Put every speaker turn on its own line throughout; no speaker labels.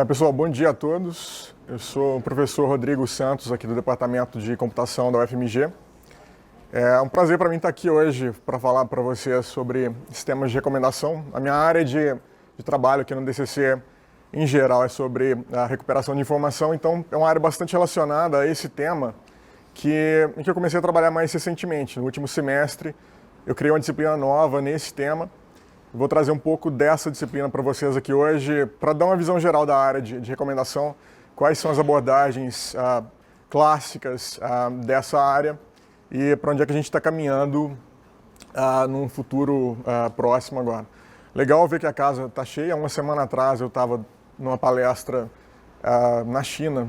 Pessoal, bom dia a todos. Eu sou o professor Rodrigo Santos, aqui do Departamento de Computação da UFMG. É um prazer para mim estar aqui hoje para falar para vocês sobre sistemas de recomendação. A minha área de trabalho aqui no DCC, em geral, é sobre a recuperação de informação, então é uma área bastante relacionada a esse tema em que eu comecei a trabalhar mais recentemente. No último semestre, eu criei uma disciplina nova nesse tema. Vou trazer um pouco dessa disciplina para vocês aqui hoje, para dar uma visão geral da área de recomendação, quais são as abordagens clássicas dessa área e para onde é que a gente está caminhando num futuro próximo agora. Legal ver que a casa está cheia. Uma semana atrás eu estava numa palestra na China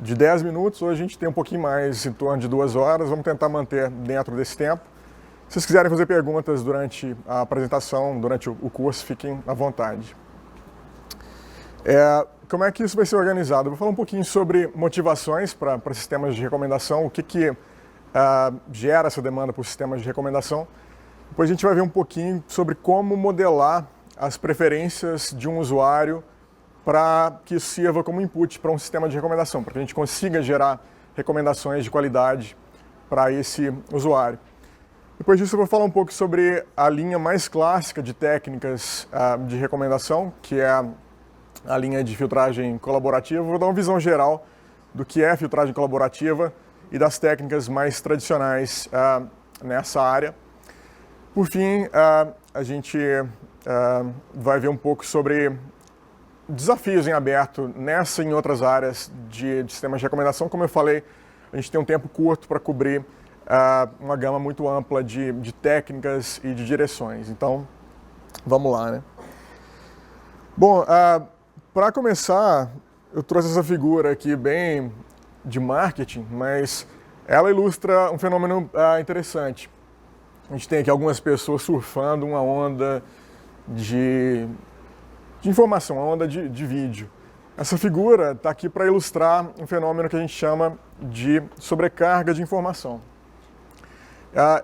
de 10 minutos, hoje a gente tem um pouquinho mais, em torno de 2 horas, vamos tentar manter dentro desse tempo. Se vocês quiserem fazer perguntas durante a apresentação, durante o curso, fiquem à vontade. Como é que isso vai ser organizado? Eu vou falar um pouquinho sobre motivações para sistemas de recomendação, o que gera essa demanda por sistemas de recomendação. Depois a gente vai ver um pouquinho sobre como modelar as preferências de um usuário para que isso sirva como input para um sistema de recomendação, para que a gente consiga gerar recomendações de qualidade para esse usuário. Depois disso eu vou falar um pouco sobre a linha mais clássica de técnicas de recomendação, que é a linha de filtragem colaborativa. Vou dar uma visão geral do que é filtragem colaborativa e das técnicas mais tradicionais nessa área. Por fim, a gente vai ver um pouco sobre desafios em aberto nessa e em outras áreas de sistemas de recomendação. Como eu falei, a gente tem um tempo curto para cobrir uma gama muito ampla de técnicas e de direções. Então, vamos lá, né? Bom, para começar, eu trouxe essa figura aqui bem de marketing, mas ela ilustra um fenômeno interessante. A gente tem aqui algumas pessoas surfando uma onda de informação, uma onda de vídeo. Essa figura está aqui para ilustrar um fenômeno que a gente chama de sobrecarga de informação.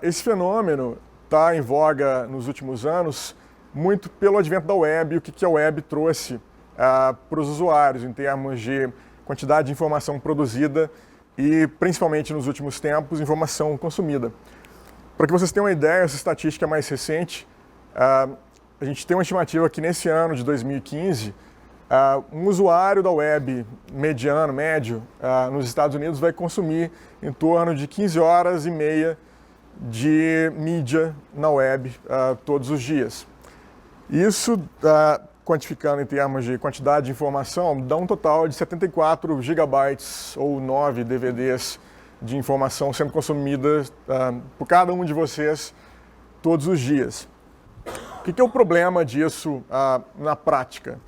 Esse fenômeno está em voga nos últimos anos muito pelo advento da web e o que a web trouxe para os usuários em termos de quantidade de informação produzida e, principalmente nos últimos tempos, informação consumida. Para que vocês tenham uma ideia, essa estatística mais recente, a gente tem uma estimativa que nesse ano de 2015, um usuário da web mediano, médio, nos Estados Unidos vai consumir em torno de 15 horas e meia de mídia na web todos os dias. Isso, quantificando em termos de quantidade de informação, dá um total de 74 gigabytes ou 9 DVDs de informação sendo consumida por cada um de vocês todos os dias. O que é o problema disso na prática?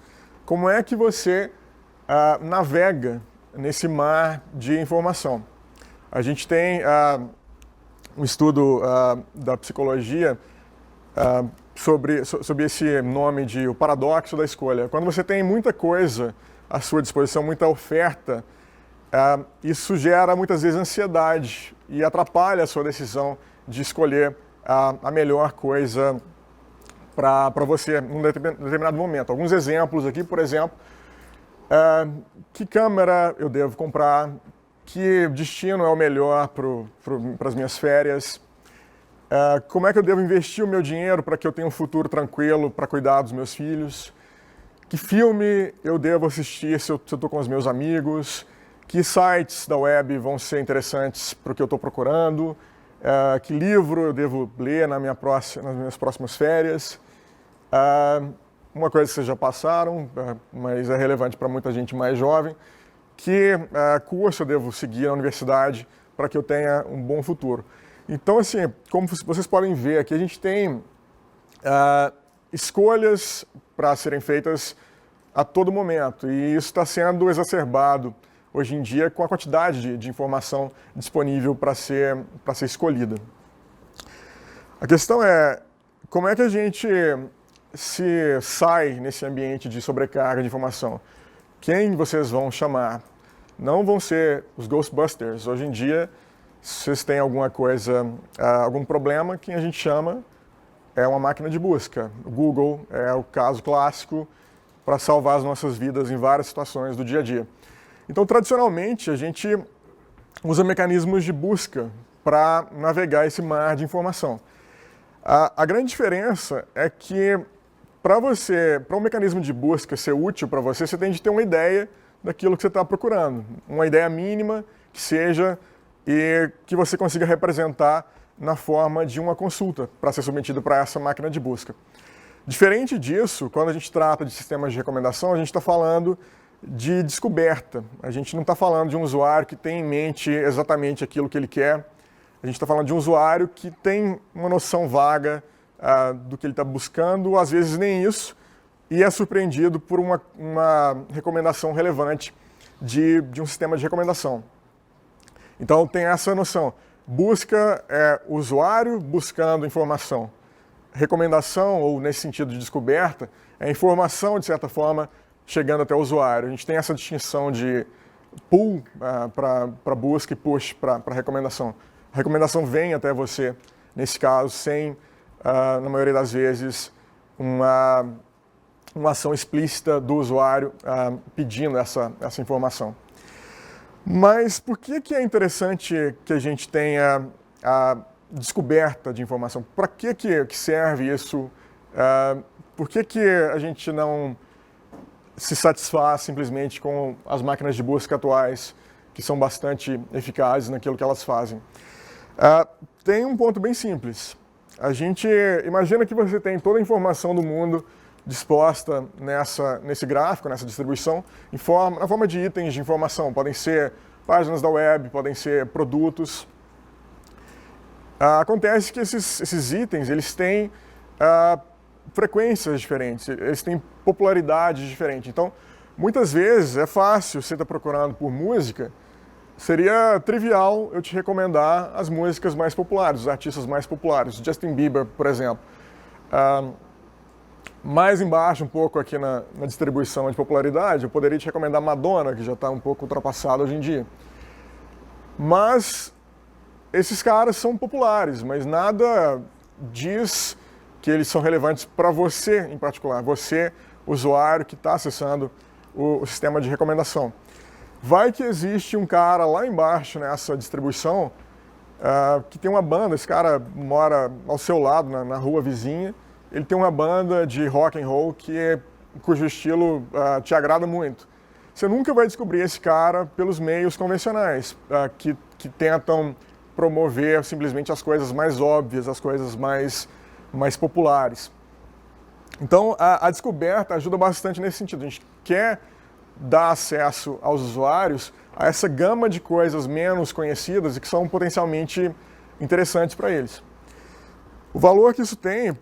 Como é que você navega nesse mar de informação? A gente tem um estudo da psicologia sobre esse nome de o paradoxo da escolha. Quando você tem muita coisa à sua disposição, muita oferta, isso gera muitas vezes ansiedade e atrapalha a sua decisão de escolher a melhor coisa para você em um determinado momento. Alguns exemplos aqui, por exemplo, que câmera eu devo comprar, que destino é o melhor para as minhas férias, como é que eu devo investir o meu dinheiro para que eu tenha um futuro tranquilo para cuidar dos meus filhos, que filme eu devo assistir se eu estou com os meus amigos, que sites da web vão ser interessantes para o que eu estou procurando, que livro eu devo ler nas minhas próximas férias. Uma coisa que vocês já passaram, mas é relevante para muita gente mais jovem, que curso eu devo seguir na universidade para que eu tenha um bom futuro. Então, assim, como vocês podem ver aqui, a gente tem escolhas para serem feitas a todo momento, e isso está sendo exacerbado hoje em dia com a quantidade de informação disponível para ser escolhida. A questão é, como é que a gente se sai nesse ambiente de sobrecarga de informação? Quem vocês vão chamar? Não vão ser os Ghostbusters. Hoje em dia, se vocês têm alguma coisa, algum problema, quem a gente chama é uma máquina de busca. O Google é o caso clássico para salvar as nossas vidas em várias situações do dia a dia. Então, tradicionalmente, a gente usa mecanismos de busca para navegar esse mar de informação. A grande diferença é que para um mecanismo de busca ser útil para você, você tem de ter uma ideia daquilo que você está procurando, uma ideia mínima que seja e que você consiga representar na forma de uma consulta para ser submetido para essa máquina de busca. Diferente disso, quando a gente trata de sistemas de recomendação, a gente está falando de descoberta. A gente não está falando de um usuário que tem em mente exatamente aquilo que ele quer. A gente está falando de um usuário que tem uma noção vaga do que ele está buscando, às vezes nem isso, e é surpreendido por uma recomendação relevante de um sistema de recomendação. Então tem essa noção. Busca é o usuário buscando informação. Recomendação, ou nesse sentido de descoberta, é informação, de certa forma, chegando até o usuário. A gente tem essa distinção de pull para busca e push para recomendação. A recomendação vem até você, nesse caso, sem, na maioria das vezes, uma ação explícita do usuário pedindo essa informação. Mas por que é interessante que a gente tenha a descoberta de informação? Para que serve isso? Por que a gente não se satisfaz simplesmente com as máquinas de busca atuais, que são bastante eficazes naquilo que elas fazem? Tem um ponto bem simples. A gente imagina que você tem toda a informação do mundo disposta nesse gráfico, nessa distribuição, na forma de itens de informação. Podem ser páginas da web, podem ser produtos. Acontece que esses itens eles têm frequências diferentes, eles têm popularidades diferentes. Então, muitas vezes é fácil, você está procurando por música, seria trivial eu te recomendar as músicas mais populares, os artistas mais populares. Justin Bieber, por exemplo. Mais embaixo, um pouco aqui na distribuição de popularidade, eu poderia te recomendar Madonna, que já está um pouco ultrapassada hoje em dia. Mas esses caras são populares, mas nada diz que eles são relevantes para você em particular, você, usuário que está acessando o sistema de recomendação. Vai que existe um cara lá embaixo nessa distribuição que tem uma banda, esse cara mora ao seu lado, na rua vizinha, ele tem uma banda de rock and roll cujo estilo te agrada muito. Você nunca vai descobrir esse cara pelos meios convencionais, que tentam promover simplesmente as coisas mais óbvias, as coisas mais populares. Então, a descoberta ajuda bastante nesse sentido. A gente quer dar acesso aos usuários a essa gama de coisas menos conhecidas e que são potencialmente interessantes para eles. O valor que isso tem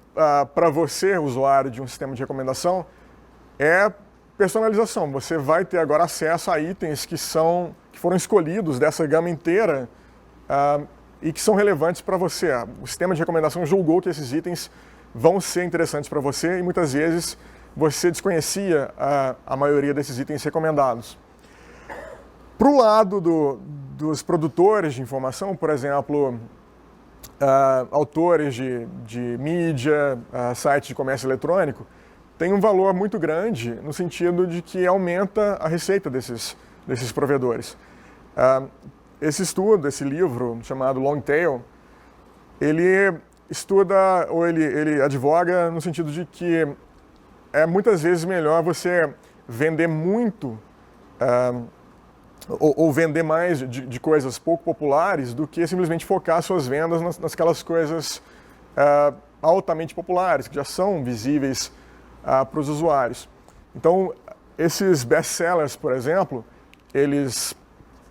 para você, usuário de um sistema de recomendação, é personalização. Você vai ter agora acesso a itens que foram escolhidos dessa gama inteira e que são relevantes para você. O sistema de recomendação julgou que esses itens vão ser interessantes para você e muitas vezes você desconhecia a maioria desses itens recomendados. Para o lado dos produtores de informação, por exemplo, autores de mídia, sites de comércio eletrônico, tem um valor muito grande no sentido de que aumenta a receita desses provedores. Esse estudo, esse livro chamado Long Tail, ele estuda, ou ele advoga no sentido de que é muitas vezes melhor você vender muito ou vender mais de coisas pouco populares do que simplesmente focar suas vendas nasquelas coisas altamente populares, que já são visíveis para os usuários. Então, esses best-sellers, por exemplo, eles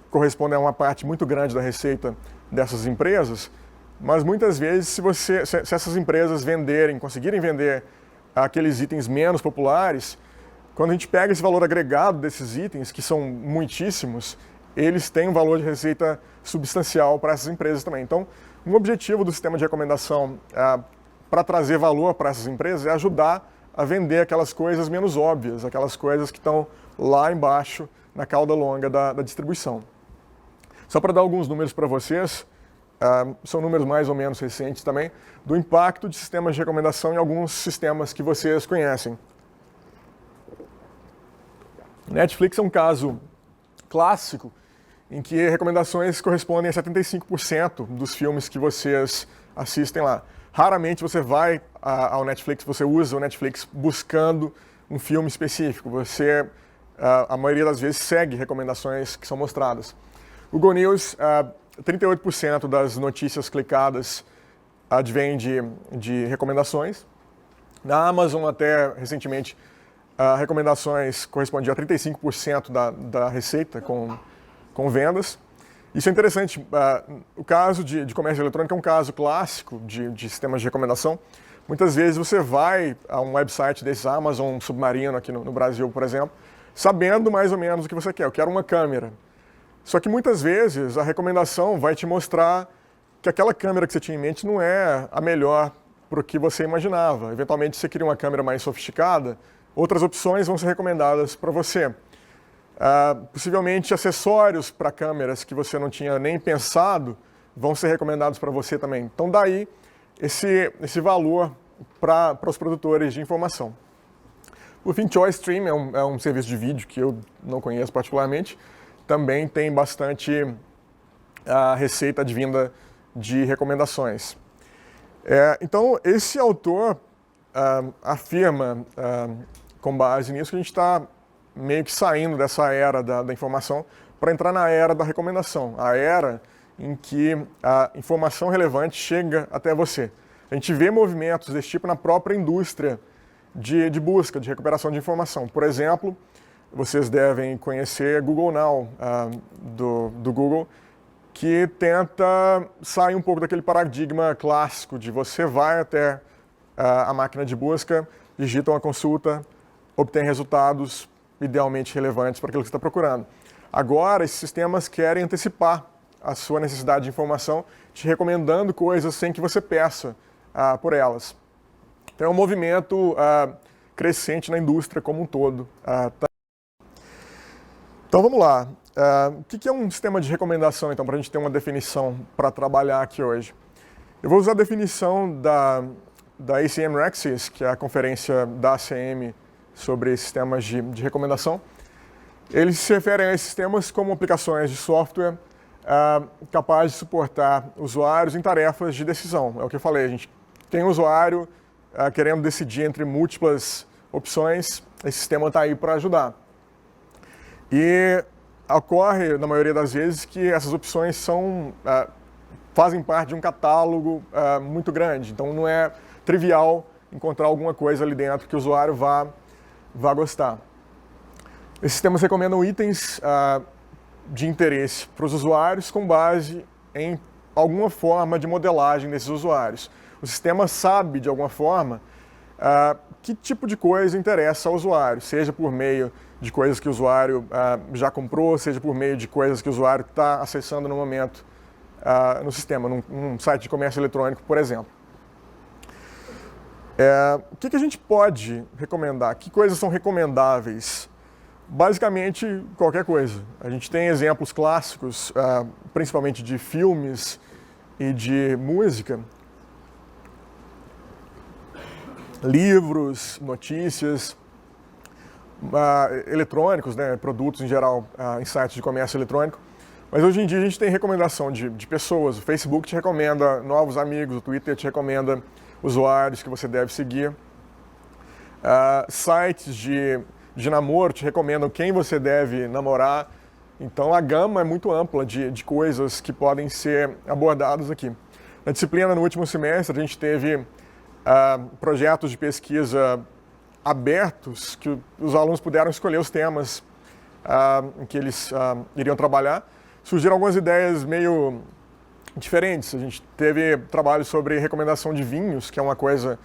correspondem a uma parte muito grande da receita dessas empresas, mas muitas vezes, se essas empresas conseguirem vender aqueles itens menos populares, quando a gente pega esse valor agregado desses itens, que são muitíssimos, eles têm um valor de receita substancial para essas empresas também. Então, um objetivo do sistema de recomendação para trazer valor para essas empresas é ajudar a vender aquelas coisas menos óbvias, aquelas coisas que estão lá embaixo na cauda longa da distribuição. Só para dar alguns números para vocês, são números mais ou menos recentes também, do impacto de sistemas de recomendação em alguns sistemas que vocês conhecem. Netflix é um caso clássico em que recomendações correspondem a 75% dos filmes que vocês assistem lá. Raramente você vai ao Netflix, você usa o Netflix buscando um filme específico. Você, a maioria das vezes, segue recomendações que são mostradas. O Google News, 38% das notícias clicadas advém de recomendações. Na Amazon, até recentemente, recomendações correspondiam a 35% da receita com vendas. Isso é interessante. O caso de comércio eletrônico é um caso clássico de sistemas de recomendação. Muitas vezes você vai a um website desses, Amazon Submarino aqui no Brasil, por exemplo, sabendo mais ou menos o que você quer. Eu quero uma câmera. Só que muitas vezes a recomendação vai te mostrar que aquela câmera que você tinha em mente não é a melhor para o que você imaginava. Eventualmente você queria uma câmera mais sofisticada, outras opções vão ser recomendadas para você. Possivelmente acessórios para câmeras que você não tinha nem pensado vão ser recomendados para você também. Então daí esse valor para os produtores de informação. O fim, ChoiceStream é um serviço de vídeo que eu não conheço particularmente, também tem bastante receita advinda de recomendações. Então esse autor afirma, com base nisso, que a gente está meio que saindo dessa era da informação para entrar na era da recomendação, a era em que a informação relevante chega até você. A gente vê movimentos desse tipo na própria indústria de busca, de recuperação de informação. Por exemplo, vocês devem conhecer Google Now, do Google, que tenta sair um pouco daquele paradigma clássico de você vai até a máquina de busca, digita uma consulta, obtém resultados idealmente relevantes para aquilo que você está procurando. Agora, esses sistemas querem antecipar a sua necessidade de informação, te recomendando coisas sem que você peça por elas. Então é um movimento crescente na indústria como um todo. Então vamos lá. O que é um sistema de recomendação, então, para a gente ter uma definição para trabalhar aqui hoje? Eu vou usar a definição da ACM Rexies, que é a conferência da ACM sobre sistemas de recomendação. Eles se referem a esses sistemas como aplicações de software capazes de suportar usuários em tarefas de decisão. É o que eu falei, a gente tem um usuário querendo decidir entre múltiplas opções, esse sistema está aí para ajudar. E ocorre, na maioria das vezes, que essas opções fazem parte de um catálogo muito grande, então não é trivial encontrar alguma coisa ali dentro que o usuário vá gostar. Esses sistemas recomendam itens de interesse para os usuários com base em alguma forma de modelagem desses usuários. O sistema sabe, de alguma forma, que tipo de coisa interessa ao usuário, seja por meio de coisas que o usuário já comprou, seja por meio de coisas que o usuário está acessando no momento no sistema, num site de comércio eletrônico, por exemplo. O que a gente pode recomendar? Que coisas são recomendáveis? Basicamente, qualquer coisa. A gente tem exemplos clássicos, principalmente de filmes e de música, livros, notícias, eletrônicos, né, produtos em geral em sites de comércio eletrônico. Mas hoje em dia a gente tem recomendação de pessoas. O Facebook te recomenda novos amigos, o Twitter te recomenda usuários que você deve seguir. Sites de namoro te recomendam quem você deve namorar. Então a gama é muito ampla de coisas que podem ser abordadas aqui. Na disciplina, no último semestre, a gente teve projetos de pesquisa abertos, que os alunos puderam escolher os temas em que eles iriam trabalhar. Surgiram algumas ideias meio diferentes. A gente teve trabalho sobre recomendação de vinhos, que é uma coisa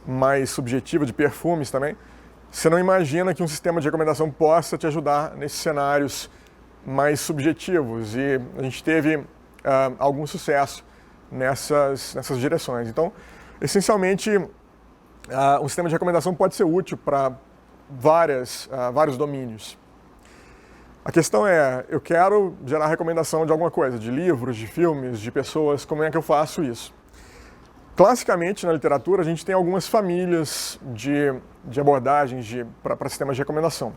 mais subjetiva, de perfumes também. Você não imagina que um sistema de recomendação possa te ajudar nesses cenários mais subjetivos, e a gente teve algum sucesso nessas direções. Então, essencialmente, um sistema de recomendação pode ser útil para vários domínios. A questão é, eu quero gerar recomendação de alguma coisa, de livros, de filmes, de pessoas, como é que eu faço isso? Classicamente, na literatura, a gente tem algumas famílias de abordagens para sistemas de recomendação.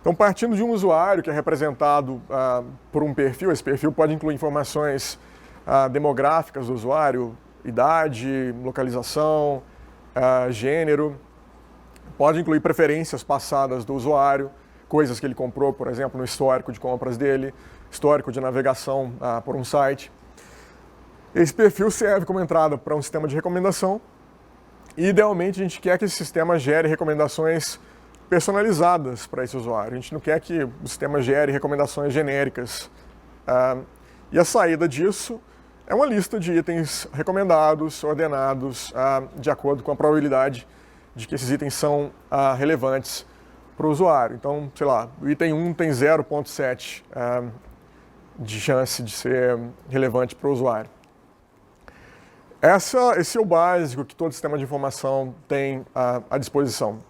Então, partindo de um usuário que é representado por um perfil, esse perfil pode incluir informações demográficas do usuário, idade, localização, gênero, pode incluir preferências passadas do usuário, coisas que ele comprou, por exemplo, no histórico de compras dele, histórico de navegação por um site. Esse perfil serve como entrada para um sistema de recomendação e, idealmente, a gente quer que esse sistema gere recomendações personalizadas para esse usuário. A gente não quer que o sistema gere recomendações genéricas. E a saída disso é uma lista de itens recomendados, ordenados, de acordo com a probabilidade de que esses itens são relevantes para o usuário. Então, sei lá, o item 1 tem 0,7 de chance de ser relevante para o usuário. Esse é o básico que todo sistema de informação tem à disposição.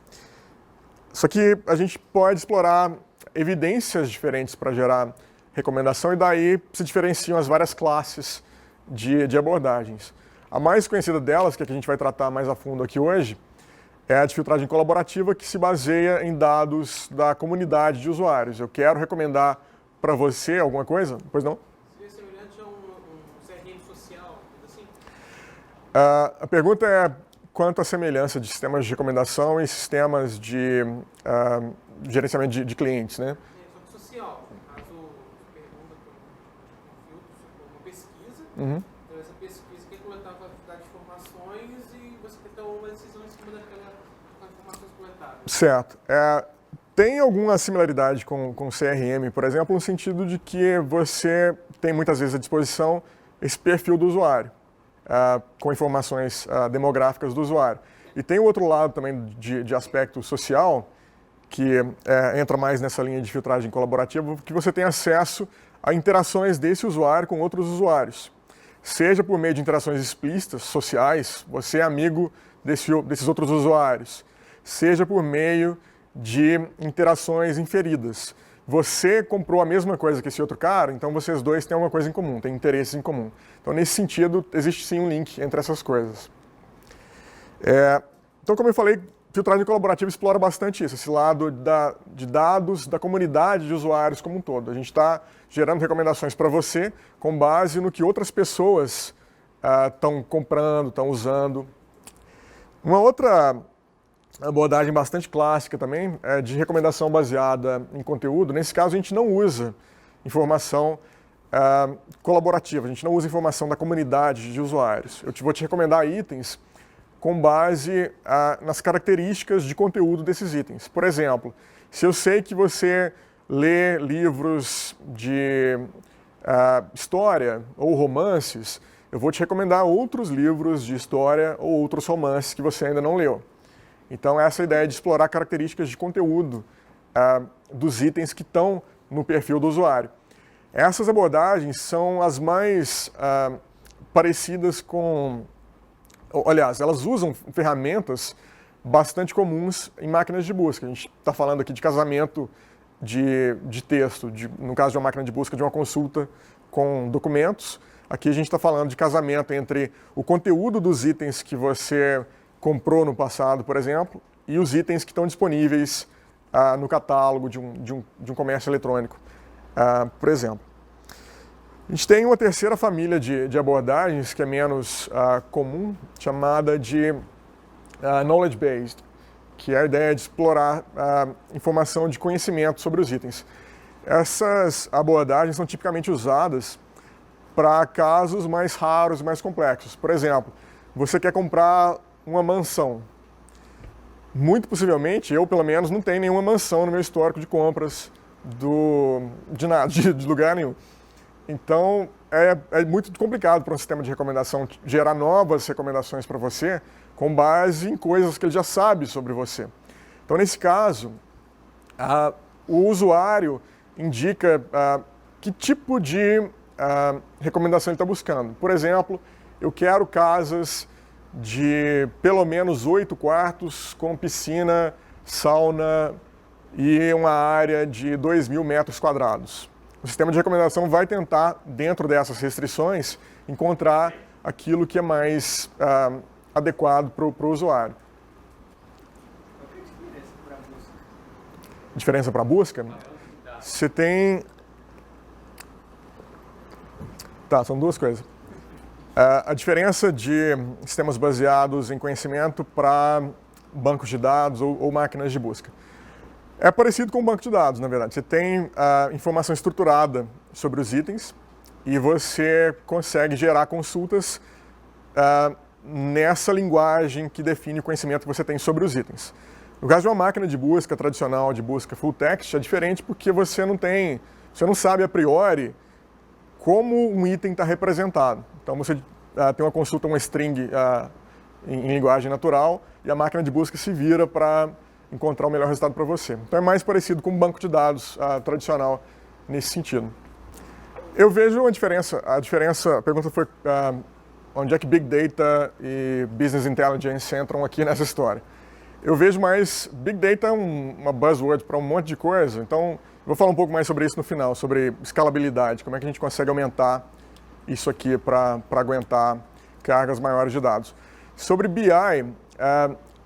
Só que a gente pode explorar evidências diferentes para gerar recomendação e daí se diferenciam as várias classes de abordagens. A mais conhecida delas, que é a que a gente vai tratar mais a fundo aqui hoje, é a de filtragem colaborativa, que se baseia em dados da comunidade de usuários. Eu quero recomendar para você alguma coisa? Pois não?
Seria semelhante a um CRM social, assim?
A pergunta é quanto à semelhança de sistemas de recomendação e sistemas de gerenciamento de clientes, né?
Só que social. No caso, você pergunta para um filtro, uma pesquisa.
Uhum.
Então, essa pesquisa quer coletar uma quantidade de informações e você quer ter uma decisão em cima daquelas informações coletadas.
Certo. Tem alguma similaridade com CRM, por exemplo, no sentido de que você tem muitas vezes à disposição esse perfil do usuário, com informações demográficas do usuário. E tem o outro lado também de aspecto social, que entra mais nessa linha de filtragem colaborativa, que você tem acesso a interações desse usuário com outros usuários. Seja por meio de interações explícitas, sociais, você é amigo desses outros usuários, seja por meio de interações inferidas. Você comprou a mesma coisa que esse outro cara, então vocês dois têm alguma coisa em comum, têm interesses em comum. Então, nesse sentido, existe sim um link entre essas coisas. Então, como eu falei, filtragem colaborativa explora bastante isso, esse lado de dados da comunidade de usuários como um todo. A gente está gerando recomendações para você com base no que outras pessoas estão comprando, estão usando. Uma outra abordagem bastante clássica também é de recomendação baseada em conteúdo. Nesse caso, a gente não usa informação colaborativa, a gente não usa informação da comunidade de usuários. Eu vou te recomendar itens com base nas características de conteúdo desses itens. Por exemplo, se eu sei que você lê livros de história ou romances, eu vou te recomendar outros livros de história ou outros romances que você ainda não leu. Então, essa é a ideia de explorar características de conteúdo dos itens que estão no perfil do usuário. Essas abordagens são as mais parecidas com... Aliás, elas usam ferramentas bastante comuns em máquinas de busca. A gente está falando aqui de casamento de texto, no caso de uma máquina de busca, de uma consulta com documentos. Aqui a gente está falando de casamento entre o conteúdo dos itens que você comprou no passado, por exemplo, e os itens que estão disponíveis no catálogo de um comércio eletrônico, por exemplo. A gente tem uma terceira família de abordagens que é menos comum, chamada de knowledge-based, que é a ideia de explorar informação de conhecimento sobre os itens. Essas abordagens são tipicamente usadas para casos mais raros e mais complexos. Por exemplo, você quer comprar uma mansão. Muito possivelmente, eu pelo menos não tenho nenhuma mansão no meu histórico de compras de lugar nenhum. Então, é muito complicado para um sistema de recomendação gerar novas recomendações para você com base em coisas que ele já sabe sobre você. Então, nesse caso, o usuário indica que tipo de recomendação ele está buscando. Por exemplo, eu quero casas de pelo menos 8 quartos com piscina, sauna e uma área de 2.000 metros quadrados. O sistema de recomendação vai tentar, dentro dessas restrições, encontrar aquilo que é mais adequado para o usuário.
Qual que é a diferença para a busca?
Diferença para busca? Você tem... Tá, são duas coisas. A diferença de sistemas baseados em conhecimento para bancos de dados ou máquinas de busca. É parecido com um banco de dados, na verdade. Você tem informação estruturada sobre os itens e você consegue gerar consultas nessa linguagem que define o conhecimento que você tem sobre os itens. No caso de uma máquina de busca tradicional, de busca full text, é diferente porque você não sabe a priori como um item está representado. Então você tem uma consulta, uma string em linguagem natural e a máquina de busca se vira para encontrar o melhor resultado para você. Então é mais parecido com um banco de dados tradicional nesse sentido. Eu vejo uma diferença. A pergunta foi onde é que Big Data e Business Intelligence entram aqui nessa história. Eu vejo mais, Big Data é uma buzzword para um monte de coisa, então vou falar um pouco mais sobre isso no final, sobre escalabilidade, como é que a gente consegue aumentar isso aqui para aguentar cargas maiores de dados. Sobre BI,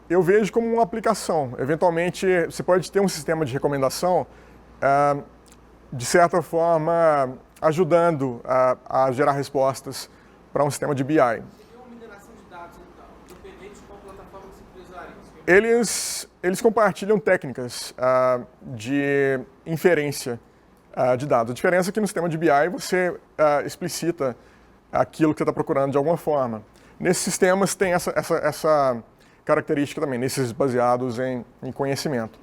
eu vejo como uma aplicação. Eventualmente, você pode ter um sistema de recomendação, de certa forma, ajudando a gerar respostas para um sistema de BI.
Seria uma mineração de dados, então, independente de qual plataforma você usaria?
Eles compartilham técnicas de inferência de dados. A diferença é que no sistema de BI você explicita aquilo que você está procurando de alguma forma. Nesses sistemas tem essa característica também, nesses baseados em conhecimento.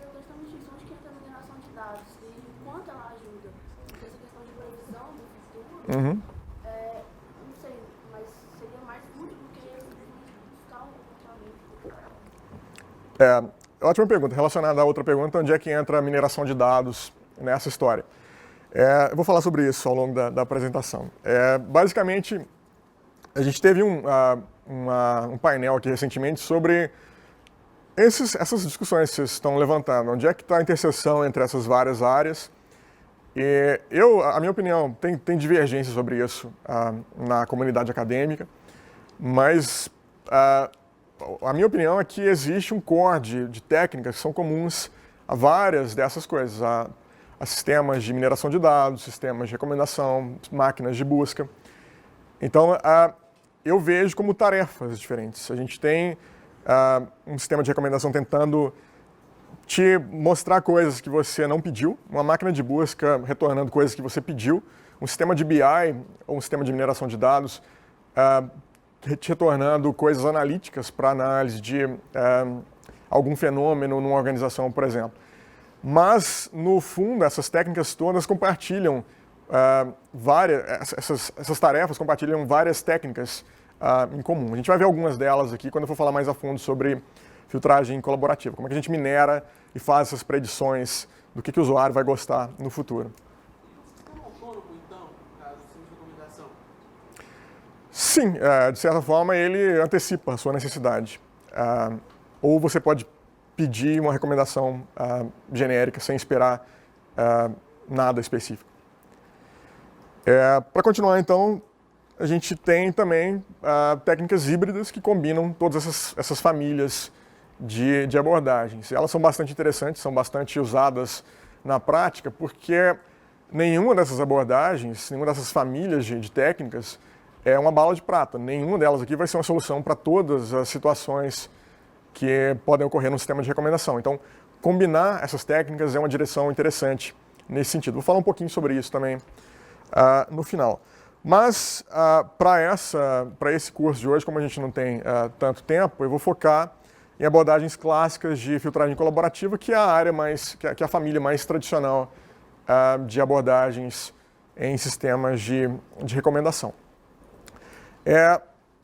Eu gostava disso, onde que entra a mineração de dados e quanto ela ajuda? Porque essa questão de previsão do futuro, não sei, mas seria mais útil do que simplesmente buscar um comportamento.
Ótima pergunta. Relacionada à outra pergunta, onde é que entra a mineração de dados nessa história? Eu vou falar sobre isso ao longo da apresentação. Basicamente, a gente teve um painel aqui recentemente sobre essas discussões que vocês estão levantando. Onde é que está a interseção entre essas várias áreas? E a minha opinião, tem divergência sobre isso na comunidade acadêmica, mas a minha opinião é que existe um core de técnicas que são comuns a várias dessas coisas, a sistemas de mineração de dados, sistemas de recomendação, máquinas de busca. Então, eu vejo como tarefas diferentes. A gente tem um sistema de recomendação tentando te mostrar coisas que você não pediu, uma máquina de busca retornando coisas que você pediu, um sistema de BI ou um sistema de mineração de dados te retornando coisas analíticas para análise de algum fenômeno numa organização, por exemplo. Mas, no fundo, essas técnicas todas compartilham essas tarefas compartilham várias técnicas em comum. A gente vai ver algumas delas aqui quando eu for falar mais a fundo sobre filtragem colaborativa, como é que a gente minera e faz essas predições do que o usuário vai gostar no futuro.
E o sistema autônomo, então, caso seja de recomendação?
Sim, de certa forma ele antecipa a sua necessidade. Ou você pode pedir uma recomendação genérica sem esperar nada específico. Para continuar, então, a gente tem também técnicas híbridas que combinam todas essas famílias de abordagens. Elas são bastante interessantes, são bastante usadas na prática, porque nenhuma dessas abordagens, nenhuma dessas famílias de técnicas é uma bala de prata. Nenhuma delas aqui vai ser uma solução para todas as situações que podem ocorrer no sistema de recomendação. Então, combinar essas técnicas é uma direção interessante nesse sentido. Vou falar um pouquinho sobre isso também no final. Mas, para esse curso de hoje, como a gente não tem tanto tempo, eu vou focar em abordagens clássicas de filtragem colaborativa, que é a área que é a família mais tradicional de abordagens em sistemas de recomendação.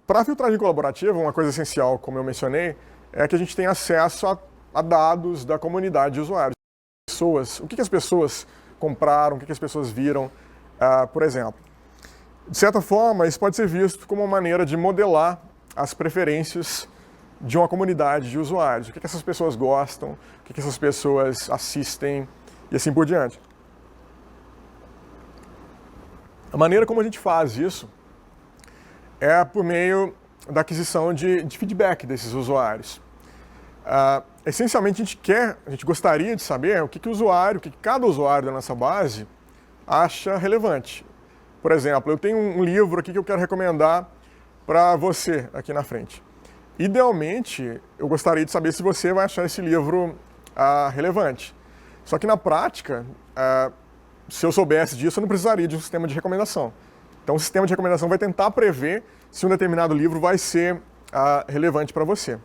Para a filtragem colaborativa, uma coisa essencial, como eu mencionei, é que a gente tem acesso a dados da comunidade de usuários. O que as pessoas compraram, o que as pessoas viram, por exemplo. De certa forma, isso pode ser visto como uma maneira de modelar as preferências de uma comunidade de usuários. O que essas pessoas gostam, o que essas pessoas assistem e assim por diante. A maneira como a gente faz isso é por meio da aquisição de feedback desses usuários. Essencialmente a gente gostaria de saber o que cada usuário da nossa base acha relevante. Por exemplo, eu tenho um livro aqui que eu quero recomendar para você aqui na frente. Idealmente, eu gostaria de saber se você vai achar esse livro relevante. Só que na prática, se eu soubesse disso, eu não precisaria de um sistema de recomendação. Então, o sistema de recomendação vai tentar prever se um determinado livro vai ser relevante para você.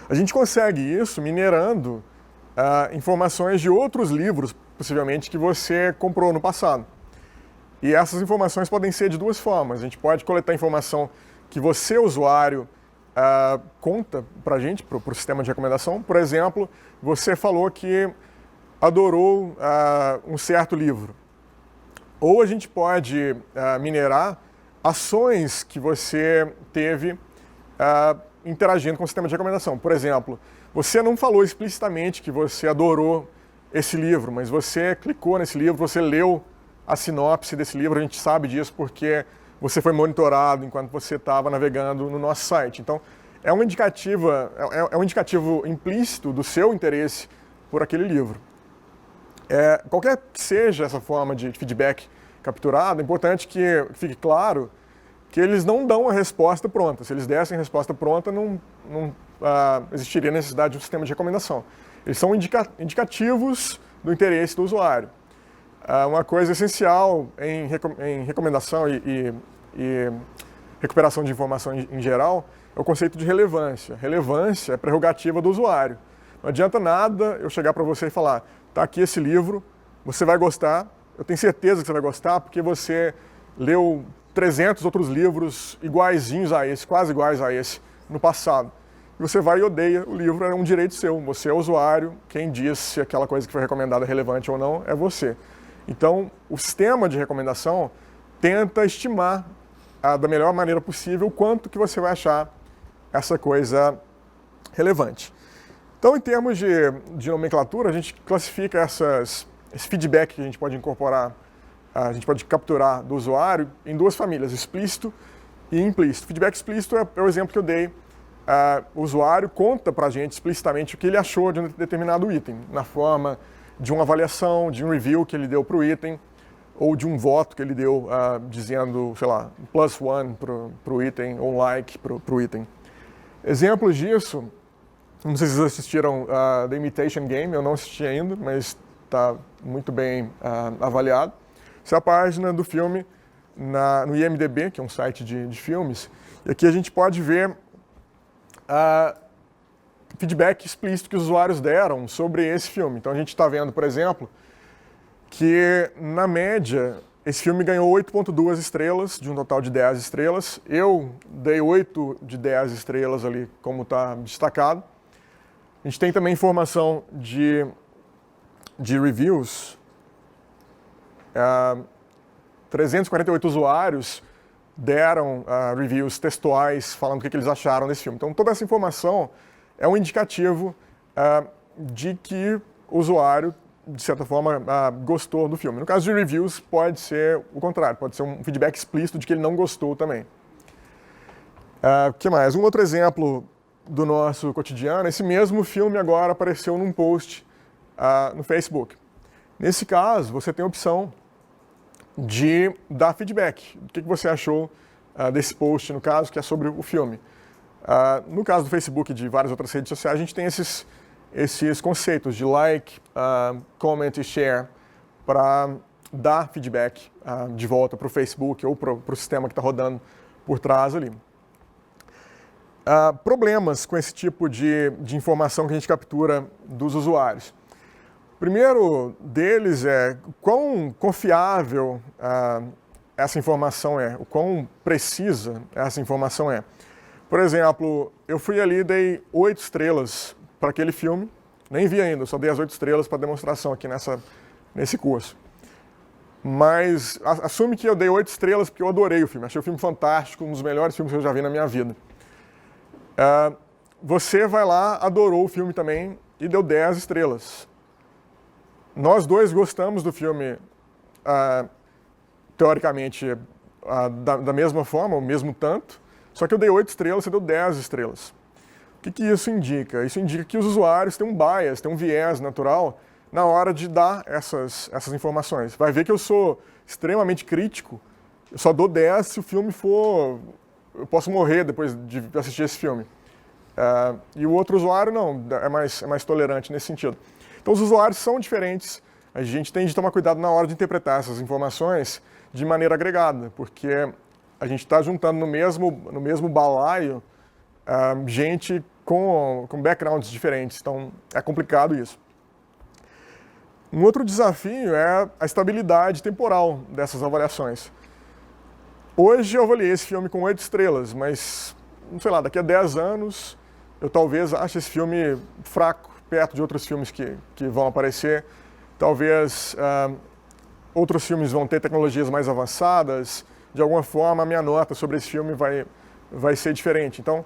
A gente consegue isso minerando informações de outros livros, possivelmente, que você comprou no passado. E essas informações podem ser de duas formas. A gente pode coletar informação que você, usuário, conta para a gente, para o sistema de recomendação. Por exemplo, você falou que adorou um certo livro. Ou a gente pode minerar ações que você teve interagindo com o sistema de recomendação. Por exemplo, você não falou explicitamente que você adorou esse livro, mas você clicou nesse livro, você leu a sinopse desse livro, a gente sabe disso porque você foi monitorado enquanto você estava navegando no nosso site. Então, é um indicativo implícito do seu interesse por aquele livro. Qualquer que seja essa forma de feedback capturado, é importante que fique claro que eles não dão a resposta pronta. Se eles dessem a resposta pronta, não existiria necessidade de um sistema de recomendação. Eles são indicativos do interesse do usuário. Uma coisa essencial em recomendação e recuperação de informação em geral é o conceito de relevância. Relevância é prerrogativa do usuário. Não adianta nada eu chegar para você e falar, tá aqui esse livro, você vai gostar, eu tenho certeza que você vai gostar, porque você leu 300 outros livros iguaizinhos a esse, quase iguais a esse, no passado. E você vai e odeia o livro, é um direito seu. Você é o usuário, quem diz se aquela coisa que foi recomendada é relevante ou não é você. Então, o sistema de recomendação tenta estimar da melhor maneira possível quanto que você vai achar essa coisa relevante. Então, em termos de nomenclatura, a gente classifica esse feedback que a gente pode incorporar, a gente pode capturar do usuário em duas famílias, explícito e implícito. Feedback explícito é o exemplo que eu dei. O usuário conta para a gente explicitamente o que ele achou de um determinado item, na forma de uma avaliação, de um review que ele deu para o item, ou de um voto que ele deu dizendo, sei lá, +1 para o item, ou like para o item. Exemplos disso, não sei se vocês assistiram The Imitation Game, eu não assisti ainda, mas está muito bem avaliado. Essa é a página do filme no IMDb, que é um site de filmes, e aqui a gente pode ver feedback explícito que os usuários deram sobre esse filme. Então a gente está vendo, por exemplo, que na média esse filme ganhou 8.2 estrelas, de um total de 10 estrelas. Eu dei 8 de 10 estrelas ali, como está destacado. A gente tem também informação de reviews. 348 usuários deram reviews textuais falando o que eles acharam desse filme. Então toda essa informação é um indicativo de que o usuário, de certa forma, gostou do filme. No caso de reviews, pode ser o contrário, pode ser um feedback explícito de que ele não gostou também. O que mais? Um outro exemplo do nosso cotidiano, esse mesmo filme agora apareceu num post no Facebook. Nesse caso, você tem a opção de dar feedback. O que você achou desse post, no caso, que é sobre o filme. No caso do Facebook e de várias outras redes sociais, a gente tem esses conceitos de like, comment e share para dar feedback de volta para o Facebook ou para o sistema que está rodando por trás ali. Problemas com esse tipo de informação que a gente captura dos usuários. O primeiro deles é quão confiável essa informação é, o quão precisa essa informação é. Por exemplo, eu fui ali e dei 8 estrelas para aquele filme, nem vi ainda, só dei as 8 estrelas para demonstração aqui nesse curso. Mas assume que eu dei 8 estrelas porque eu adorei o filme, achei o filme fantástico, um dos melhores filmes que eu já vi na minha vida. Você vai lá, adorou o filme também e deu 10 estrelas. Nós dois gostamos do filme, teoricamente, da mesma forma, o mesmo tanto, só que eu dei 8 estrelas, você deu 10 estrelas. que isso indica? Isso indica que os usuários têm um bias, têm um viés natural na hora de dar essas informações. Vai ver que eu sou extremamente crítico, eu só dou 10 se o filme for... Eu posso morrer depois de assistir esse filme. E o outro usuário não, é mais tolerante nesse sentido. Então os usuários são diferentes, a gente tem de tomar cuidado na hora de interpretar essas informações de maneira agregada, porque a gente está juntando no mesmo balaio gente com backgrounds diferentes, então é complicado isso. Um outro desafio é a estabilidade temporal dessas avaliações. Hoje eu avaliei esse filme com 8 estrelas, mas, não sei lá, daqui a 10 anos eu talvez ache esse filme fraco, perto de outros filmes que vão aparecer. Talvez outros filmes vão ter tecnologias mais avançadas, de alguma forma a minha nota sobre esse filme vai ser diferente. Então,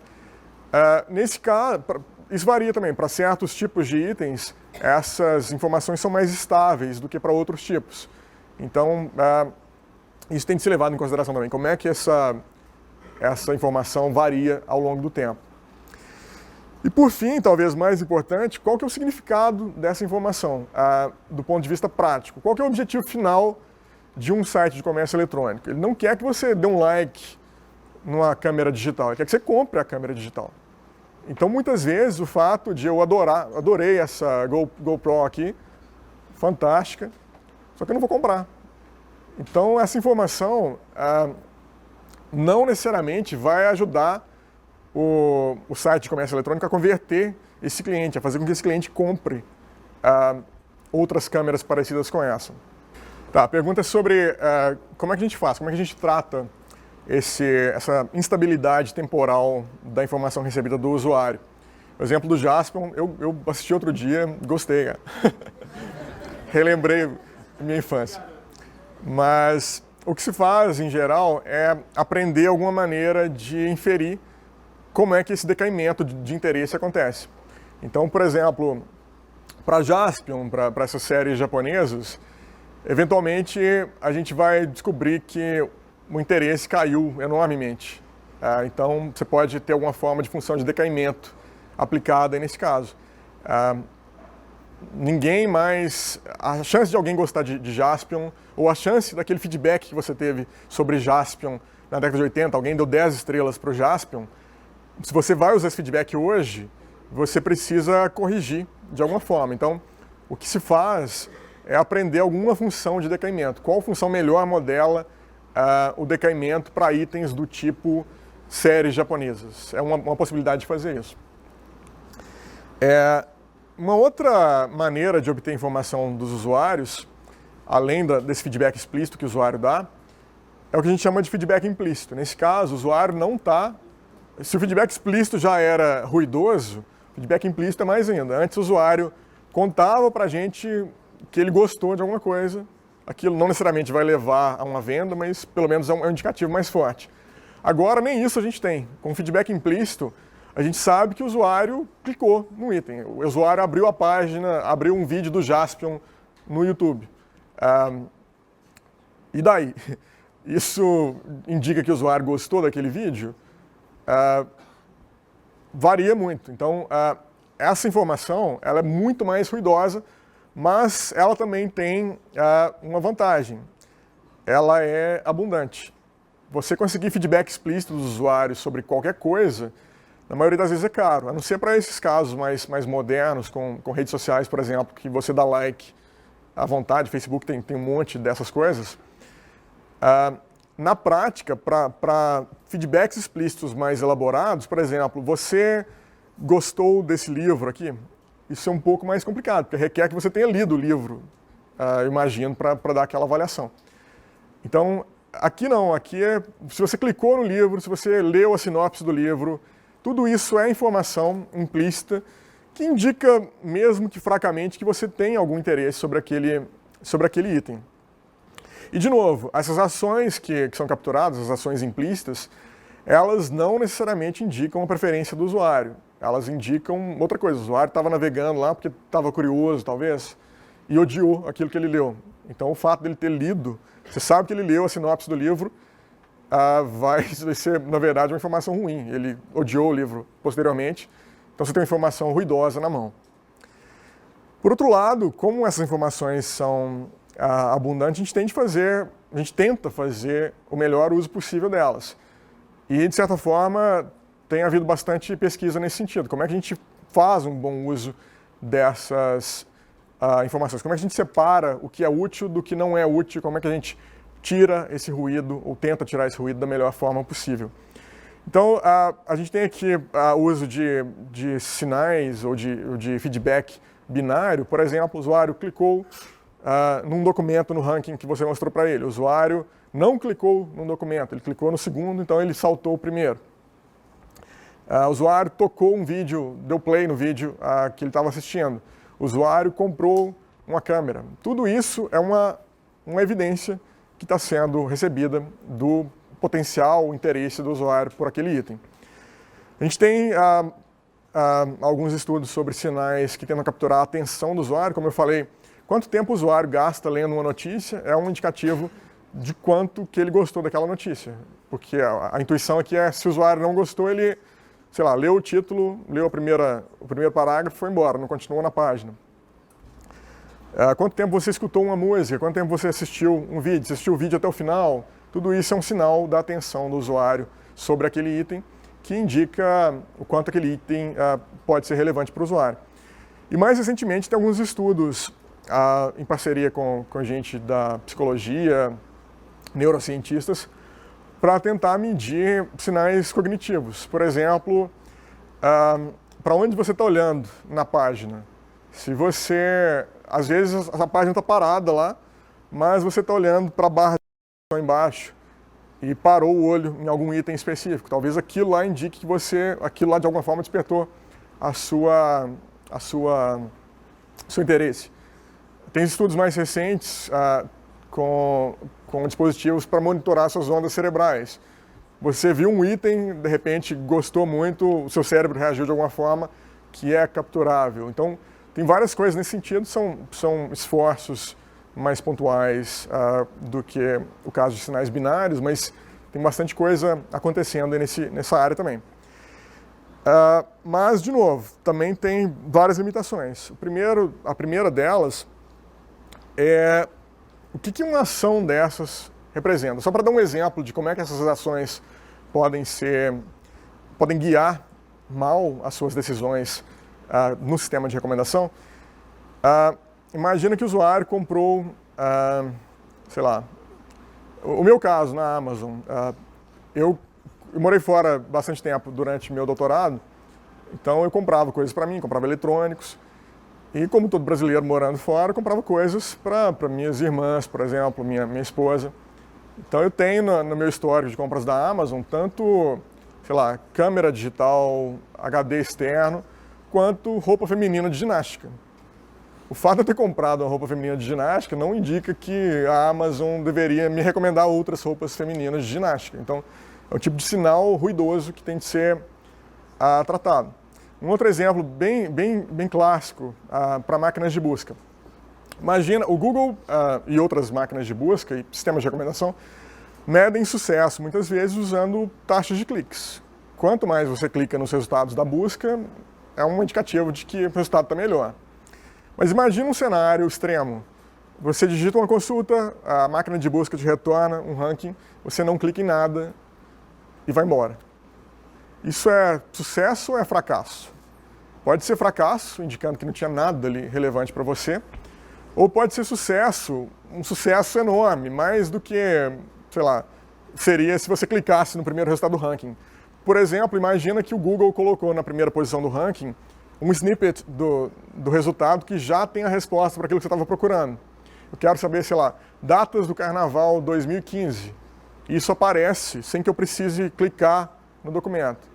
nesse caso, isso varia também. Para certos tipos de itens, essas informações são mais estáveis do que para outros tipos. Então, isso tem de ser levado em consideração também. Como é que essa informação varia ao longo do tempo. E por fim, talvez mais importante, qual que é o significado dessa informação do ponto de vista prático? Qual que é o objetivo final de um site de comércio eletrônico? Ele não quer que você dê um like numa câmera digital, ele quer que você compre a câmera digital. Então, muitas vezes, o fato de eu adorei essa GoPro aqui, fantástica, só que eu não vou comprar. Então, essa informação não necessariamente vai ajudar o site de comércio eletrônico a converter esse cliente, a fazer com que esse cliente compre outras câmeras parecidas com essa. Tá, a pergunta é sobre como é que a gente faz, como é que a gente trata essa instabilidade temporal da informação recebida do usuário. O exemplo do Jaspion, eu assisti outro dia, gostei, relembrei minha infância. Mas o que se faz, em geral, é aprender alguma maneira de inferir como é que esse decaimento de interesse acontece. Então, por exemplo, para Jaspion, para essas séries japonesas, eventualmente a gente vai descobrir que o interesse caiu enormemente. Então, você pode ter alguma forma de função de decaimento aplicada nesse caso. Ninguém mais... A chance de alguém gostar de Jaspion, ou a chance daquele feedback que você teve sobre Jaspion na década de 80, alguém deu 10 estrelas para o Jaspion, se você vai usar esse feedback hoje, você precisa corrigir de alguma forma. Então, o que se faz é aprender alguma função de decaimento. Qual função melhor modela o decaimento para itens do tipo séries japonesas? É uma possibilidade de fazer isso. Uma outra maneira de obter informação dos usuários, além desse feedback explícito que o usuário dá, é o que a gente chama de feedback implícito. Nesse caso, o usuário não está... Se o feedback explícito já era ruidoso, o feedback implícito é mais ainda. Antes o usuário contava para a gente que ele gostou de alguma coisa, aquilo não necessariamente vai levar a uma venda, mas pelo menos é um indicativo mais forte. Agora nem isso a gente tem. Com feedback implícito, a gente sabe que o usuário clicou no item. O usuário abriu a página, abriu um vídeo do Jaspion no YouTube. E daí? Isso indica que o usuário gostou daquele vídeo? Varia muito. Então, essa informação ela é muito mais ruidosa, mas ela também tem uma vantagem. Ela é abundante. Você conseguir feedback explícito dos usuários sobre qualquer coisa, na maioria das vezes é caro, a não ser para esses casos mais modernos, com redes sociais, por exemplo, que você dá like à vontade, Facebook tem um monte dessas coisas. Na prática, para feedbacks explícitos mais elaborados, por exemplo, você gostou desse livro aqui? Isso é um pouco mais complicado, porque requer que você tenha lido o livro, eu imagino, para dar aquela avaliação. Então, aqui não, aqui se você clicou no livro, se você leu a sinopse do livro, tudo isso é informação implícita que indica, mesmo que fracamente, que você tem algum interesse sobre aquele item. E, de novo, essas ações que são capturadas, as ações implícitas, elas não necessariamente indicam a preferência do usuário. Elas indicam outra coisa. O usuário estava navegando lá porque estava curioso, talvez, e odiou aquilo que ele leu. Então, o fato dele ter lido, você sabe que ele leu a sinopse do livro, vai ser, na verdade, uma informação ruim. Ele odiou o livro posteriormente Então você tem uma informação ruidosa na mão. Por outro lado, como essas informações são abundantes, a gente tenta fazer o melhor uso possível delas. E, de certa forma, tem havido bastante pesquisa nesse sentido. Como é que a gente faz um bom uso dessas informações? Como é que a gente separa o que é útil do que não é útil? Como é que a gente tira esse ruído, ou tenta tirar esse ruído da melhor forma possível? Então, a gente tem aqui o uso de sinais ou de feedback binário. Por exemplo, o usuário clicou num documento no ranking que você mostrou para ele. O usuário não clicou num documento, ele clicou no segundo, então ele saltou o primeiro. O usuário tocou um vídeo, deu play no vídeo que ele estava assistindo. O usuário comprou uma câmera. Tudo isso é uma evidência que está sendo recebida do potencial interesse do usuário por aquele item. A gente tem alguns estudos sobre sinais que tentam capturar a atenção do usuário. Como eu falei, quanto tempo o usuário gasta lendo uma notícia é um indicativo de quanto que ele gostou daquela notícia. Porque a intuição aqui é, se o usuário não gostou, ele, sei lá, leu o título, leu o primeiro parágrafo e foi embora, não continuou na página. Quanto tempo você escutou uma música, quanto tempo você assistiu um vídeo, você assistiu o vídeo até o final, tudo isso é um sinal da atenção do usuário sobre aquele item, que indica o quanto aquele item pode ser relevante para o usuário. E mais recentemente tem alguns estudos em parceria com a gente da psicologia, neurocientistas, para tentar medir sinais cognitivos. Por exemplo, para onde você está olhando na página. Se você, às vezes a página está parada lá, mas você está olhando para a barra de embaixo e parou o olho em algum item específico. Talvez aquilo lá indique que aquilo lá de alguma forma despertou seu interesse. Tem estudos mais recentes com dispositivos para monitorar suas ondas cerebrais. Você viu um item, de repente gostou muito, o seu cérebro reagiu de alguma forma que é capturável. Então, tem várias coisas nesse sentido, são esforços mais pontuais do que o caso de sinais binários, mas tem bastante coisa acontecendo nessa área também. Mas, de novo, também tem várias limitações. A primeira delas é o que uma ação dessas representa. Só para dar um exemplo de como é que essas ações podem guiar mal as suas decisões no sistema de recomendação. Imagina que o usuário comprou, sei lá, o meu caso na Amazon. Eu morei fora bastante tempo durante meu doutorado, então eu comprava coisas para mim, comprava eletrônicos. E como todo brasileiro morando fora, eu comprava coisas para minhas irmãs, por exemplo, minha esposa. Então eu tenho no meu histórico de compras da Amazon tanto, sei lá, câmera digital, HD externo, quanto roupa feminina de ginástica. O fato de eu ter comprado uma roupa feminina de ginástica não indica que a Amazon deveria me recomendar outras roupas femininas de ginástica. Então, é um tipo de sinal ruidoso que tem de ser tratado. Um outro exemplo bem clássico para máquinas de busca. Imagina, o Google e outras máquinas de busca e sistemas de recomendação medem sucesso, muitas vezes usando taxas de cliques. Quanto mais você clica nos resultados da busca, é um indicativo de que o resultado está melhor. Mas imagina um cenário extremo. Você digita uma consulta, a máquina de busca te retorna um ranking, você não clica em nada e vai embora. Isso é sucesso ou é fracasso? Pode ser fracasso, indicando que não tinha nada ali relevante para você, ou pode ser sucesso, um sucesso enorme, mais do que, sei lá, seria se você clicasse no primeiro resultado do ranking. Por exemplo, imagina que o Google colocou na primeira posição do ranking um snippet do resultado que já tem a resposta para aquilo que você estava procurando. Eu quero saber, sei lá, datas do Carnaval 2015. Isso aparece sem que eu precise clicar no documento.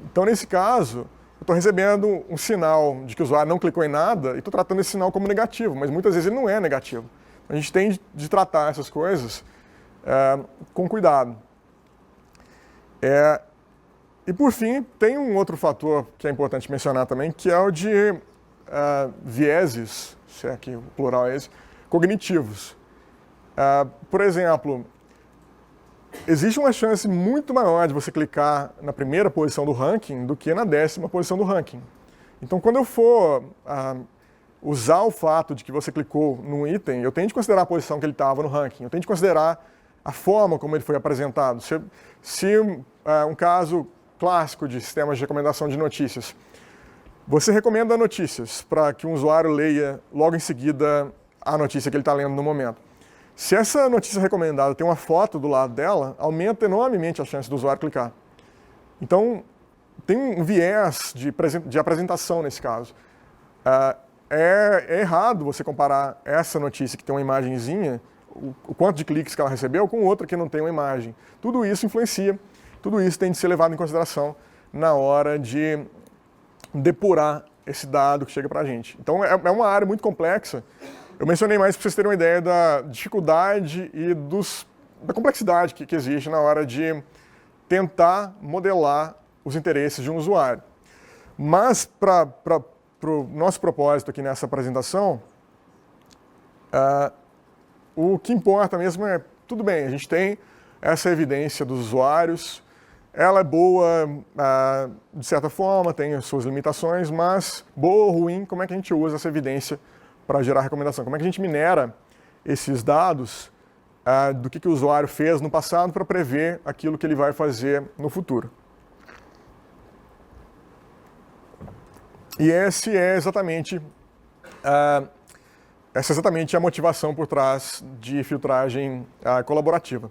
Então, nesse caso, eu estou recebendo um sinal de que o usuário não clicou em nada e estou tratando esse sinal como negativo, mas muitas vezes ele não é negativo. A gente tem de tratar essas coisas com cuidado. E por fim, tem um outro fator que é importante mencionar também, que é o de vieses, se é que o plural é esse, cognitivos. Por exemplo, existe uma chance muito maior de você clicar na primeira posição do ranking do que na 10ª posição do ranking. Então, quando eu for usar o fato de que você clicou num item, eu tenho de considerar a posição que ele estava no ranking, eu tenho de considerar a forma como ele foi apresentado. Se um caso clássico de sistemas de recomendação de notícias, você recomenda notícias para que um usuário leia logo em seguida a notícia que ele está lendo no momento. Se essa notícia recomendada tem uma foto do lado dela, aumenta enormemente a chance do usuário clicar. Então, tem um viés de apresentação nesse caso. É errado você comparar essa notícia que tem uma imagenzinha, o quanto de cliques que ela recebeu, com outra que não tem uma imagem. Tudo isso influencia, tudo isso tem de ser levado em consideração na hora de depurar esse dado que chega para a gente. Então, é uma área muito complexa. Eu mencionei mais para vocês terem uma ideia da dificuldade e da complexidade que existe na hora de tentar modelar os interesses de um usuário. Mas, para o nosso propósito aqui nessa apresentação, o que importa mesmo é, tudo bem, a gente tem essa evidência dos usuários, ela é boa de certa forma, tem as suas limitações, mas boa ou ruim, como é que a gente usa essa evidência para gerar recomendação? Como é que a gente minera esses dados do que o usuário fez no passado para prever aquilo que ele vai fazer no futuro? E essa é exatamente a motivação por trás de filtragem colaborativa.